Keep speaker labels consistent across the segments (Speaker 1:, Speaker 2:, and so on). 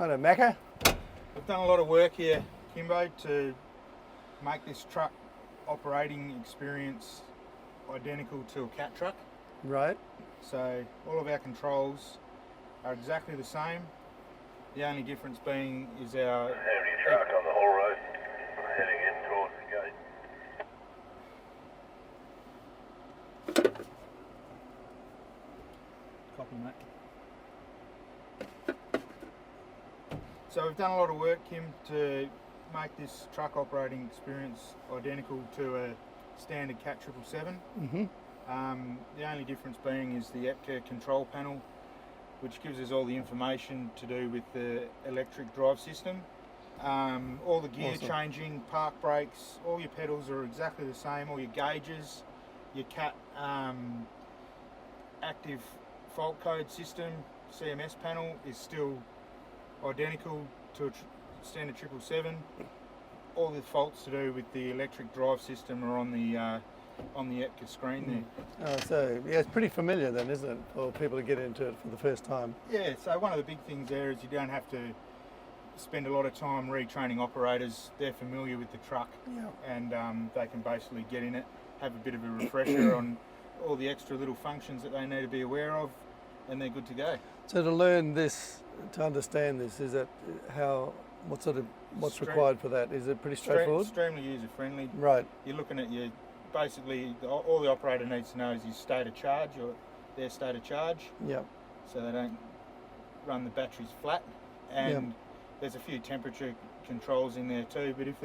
Speaker 1: Righto, Maca.
Speaker 2: We've done a lot of work here, Kimbo, to make this truck operating experience identical to a cat truck.
Speaker 1: Right.
Speaker 2: So all of our controls are exactly the same. The only difference being is our
Speaker 3: Heavy truck on the whole road, heading in towards the gate.
Speaker 2: Copy, mate. So we've done a lot of work, Kim, to make this truck operating experience identical to a standard Cat 777. The only difference being is the EPCA control panel, which gives us all the information to do with the electric drive system. All the gear changing, park brakes, all your pedals are exactly the same, all your gauges, your Cat active fault code system, CMS panel is still identical to a standard 777. All the faults to do with the electric drive system are on the EPCA screen there.
Speaker 1: Oh, so yeah, it's pretty familiar then, isn't it, for people to get into it for the first time?
Speaker 2: Yeah, so one of the big things there is you don't have to spend a lot of time retraining operators. They're familiar with the truck, and they can basically get in it, have a bit of a refresher on all the extra little functions that they need to be aware of, and they're good to go.
Speaker 1: So to learn this, to understand this, is that what's required for that? Is it pretty straightforward?
Speaker 2: Extremely user friendly.
Speaker 1: Right.
Speaker 2: You're looking at basically all the operator needs to know is your state of charge or their state of charge.
Speaker 1: Yep.
Speaker 2: So they don't run the batteries flat. And there's a few temperature controls in there too, but if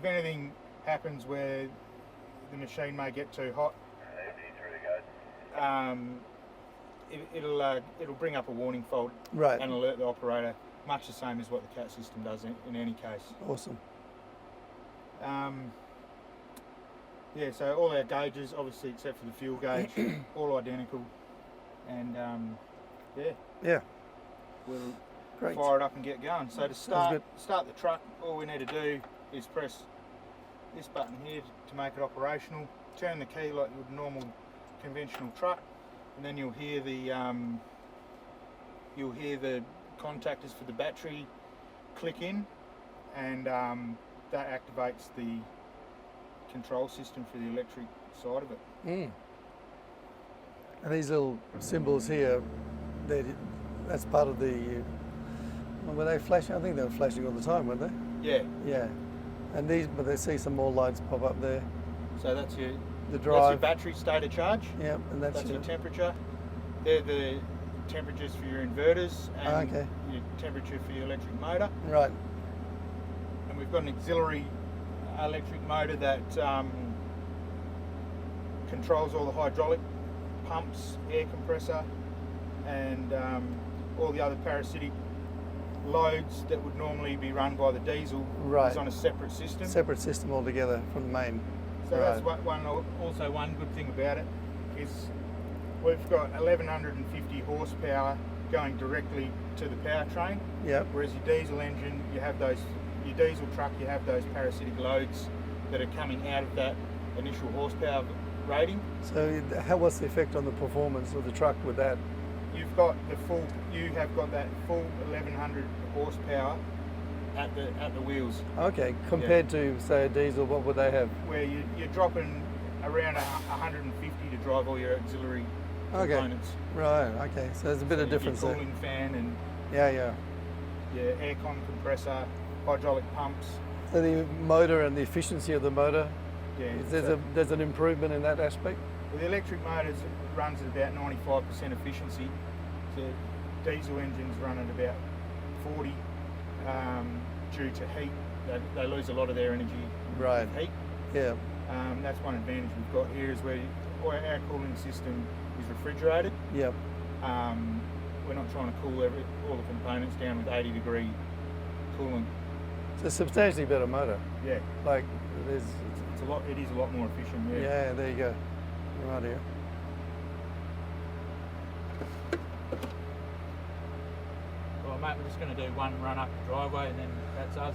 Speaker 2: anything happens where the machine may get too hot, it'll bring up a warning fault and alert the operator, much the same as what the CAT system does in any case.
Speaker 1: Awesome.
Speaker 2: Yeah, so all our gauges, obviously except for the fuel gauge, all identical, and we'll fire it up and get going. So to start the truck, all we need to do is press this button here to make it operational. Turn the key like you would a normal conventional truck, and then you'll hear the contactors for the battery click in, and that activates the control system for the electric side of it.
Speaker 1: And these little symbols here, that's part of the. Were they flashing? I think they were flashing all the time, weren't they?
Speaker 2: Yeah.
Speaker 1: Yeah. And but they see some more lights pop up there.
Speaker 2: So that's
Speaker 1: the drive.
Speaker 2: That's your battery state of charge.
Speaker 1: Yeah, and that's
Speaker 2: your temperature. They're the temperatures for your inverters and your temperature for your electric motor.
Speaker 1: Right.
Speaker 2: And we've got an auxiliary electric motor that controls all the hydraulic pumps, air compressor, and all the other parasitic loads that would normally be run by the diesel. Is on a separate system.
Speaker 1: Separate system altogether from the main.
Speaker 2: So that's one good thing about it is we've got 1150 horsepower going directly to the powertrain.
Speaker 1: Yep.
Speaker 2: Whereas your diesel engine, your diesel truck, you have those parasitic loads that are coming out of that initial horsepower rating.
Speaker 1: So what's the effect on the performance of the truck with that?
Speaker 2: You have got that full 1100 horsepower at the wheels.
Speaker 1: Okay, compared to say a diesel, what would they have?
Speaker 2: Where you're dropping around 150 to drive all your auxiliary components.
Speaker 1: Right, okay, so there's a bit of difference
Speaker 2: your cooling fan and your aircon compressor, hydraulic pumps.
Speaker 1: So the motor and the efficiency of the motor, there's an improvement in that aspect?
Speaker 2: Well, the electric motors runs at about 95% efficiency. The diesel engines run at about 40 due to heat. They lose a lot of their energy with heat.
Speaker 1: Yeah.
Speaker 2: That's one advantage we've got here is where our cooling system is refrigerated.
Speaker 1: Yep.
Speaker 2: We're not trying to cool all the components down with 80-degree coolant.
Speaker 1: It's a substantially better motor.
Speaker 2: Yeah.
Speaker 1: Like it is
Speaker 2: a lot more efficient. Yeah.
Speaker 1: Yeah, there you go. Right here.
Speaker 2: Well, mate, we're just going to do one run up the driveway and then that's us.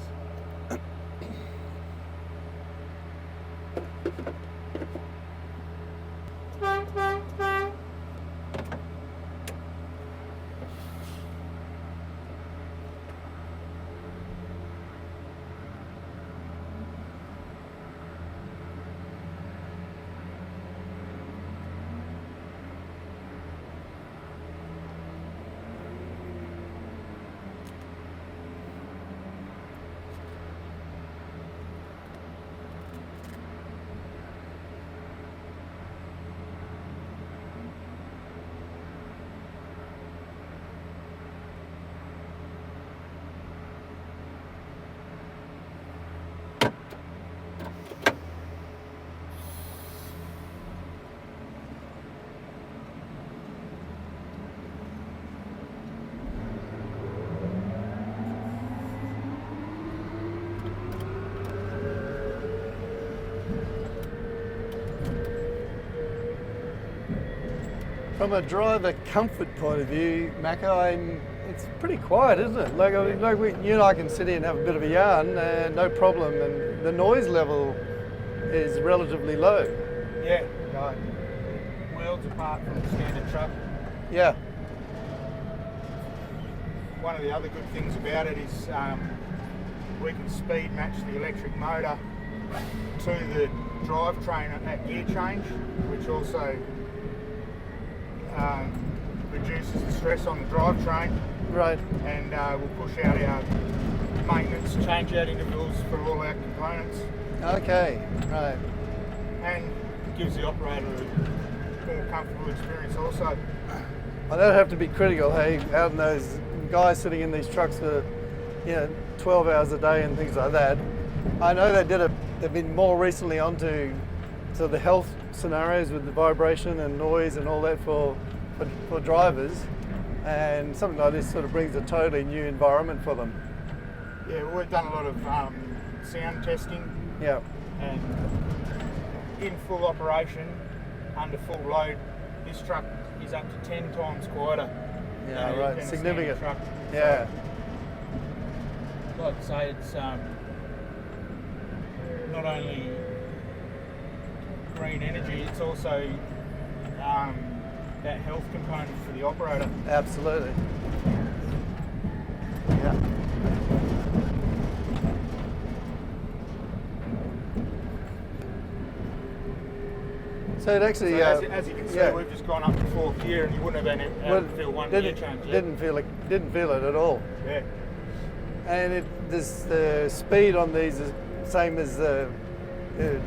Speaker 1: From a driver comfort point of view, Maca, it's pretty quiet, isn't it? Like, I mean, like you and I can sit here and have a bit of a yarn, no problem, and the noise level is relatively low.
Speaker 2: Yeah, right. Worlds apart from the standard truck.
Speaker 1: Yeah.
Speaker 2: One of the other good things about it is we can speed match the electric motor to the drivetrain at gear change, which also reduces the stress on the drivetrain.
Speaker 1: Right.
Speaker 2: And we'll push out our maintenance change out intervals for all our components.
Speaker 1: Okay, right.
Speaker 2: And gives the operator a more comfortable experience also.
Speaker 1: I don't have to be critical, hey, out in those guys sitting in these trucks for 12 hours a day and things like that. I know they've been more recently onto the health scenarios with the vibration and noise and all that for drivers, and something like this sort of brings a totally new environment for them.
Speaker 2: Yeah, we've done a lot of sound testing.
Speaker 1: Yeah.
Speaker 2: And in full operation, under full load, this truck is up to 10 times quieter.
Speaker 1: Yeah,
Speaker 2: than
Speaker 1: right.
Speaker 2: a
Speaker 1: Significant.
Speaker 2: standard truck.
Speaker 1: Yeah.
Speaker 2: So, like I say, it's not only green energy, it's also that health component for the operator.
Speaker 1: Absolutely. Yeah. So it actually,
Speaker 2: so as you can see, we've just gone up to 4th gear, and you wouldn't have been able to feel one gear change yet.
Speaker 1: Didn't feel it at all.
Speaker 2: Yeah.
Speaker 1: And the speed on these is same as the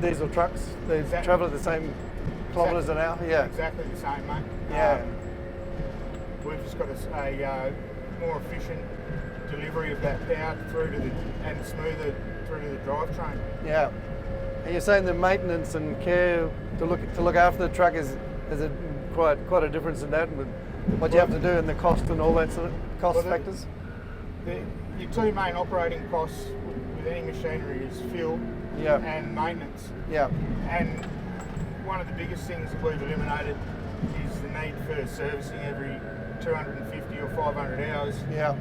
Speaker 1: diesel trucks. They travel at the same kilometres an hour. Yeah.
Speaker 2: Exactly the same, mate.
Speaker 1: Yeah.
Speaker 2: We've just got a more efficient delivery of that power and smoother through to the drivetrain.
Speaker 1: Yeah. And you're saying the maintenance and care to look after the truck is quite a difference in that, with what you have to do and the cost and all that sort of cost factors?
Speaker 2: Your two main operating costs with any machinery is fuel and maintenance.
Speaker 1: Yeah.
Speaker 2: And one of the biggest things that we've eliminated is the need for servicing every 250 or 500 hours.
Speaker 1: Yeah.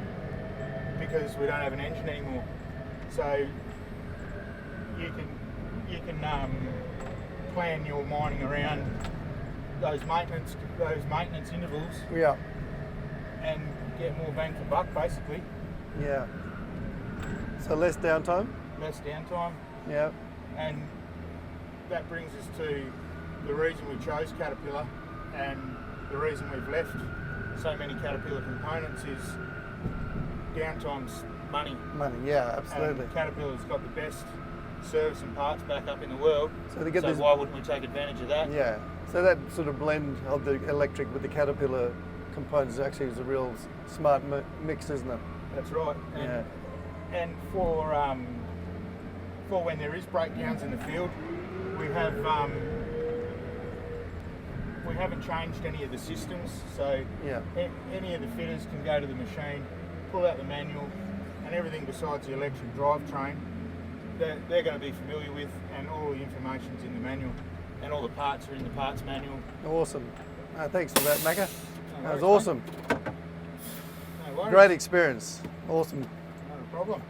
Speaker 2: Because we don't have an engine anymore. So you can plan your mining around those maintenance intervals.
Speaker 1: Yeah.
Speaker 2: And get more bang for buck, basically.
Speaker 1: Yeah. So less downtime?
Speaker 2: Less downtime.
Speaker 1: Yeah.
Speaker 2: And that brings us to the reason we chose Caterpillar, and the reason we've left so many Caterpillar components is downtime's money.
Speaker 1: Money, yeah, absolutely.
Speaker 2: And Caterpillar's got the best service and parts back up in the world,
Speaker 1: so
Speaker 2: why wouldn't we take advantage of that?
Speaker 1: Yeah, so that sort of blend of the electric with the Caterpillar components actually is a real smart mix, isn't it?
Speaker 2: That's right. And for when there is breakdowns in the field, we haven't changed any of the systems, so any of the fitters can go to the machine, pull out the manual, and everything besides the electric drivetrain they're going to be familiar with, and all the information's in the manual, and all the parts are in the parts manual.
Speaker 1: Awesome. Thanks for that, Maca.
Speaker 2: No
Speaker 1: that was
Speaker 2: worries,
Speaker 1: awesome.
Speaker 2: No worries.
Speaker 1: Great experience. Awesome.
Speaker 2: No problem.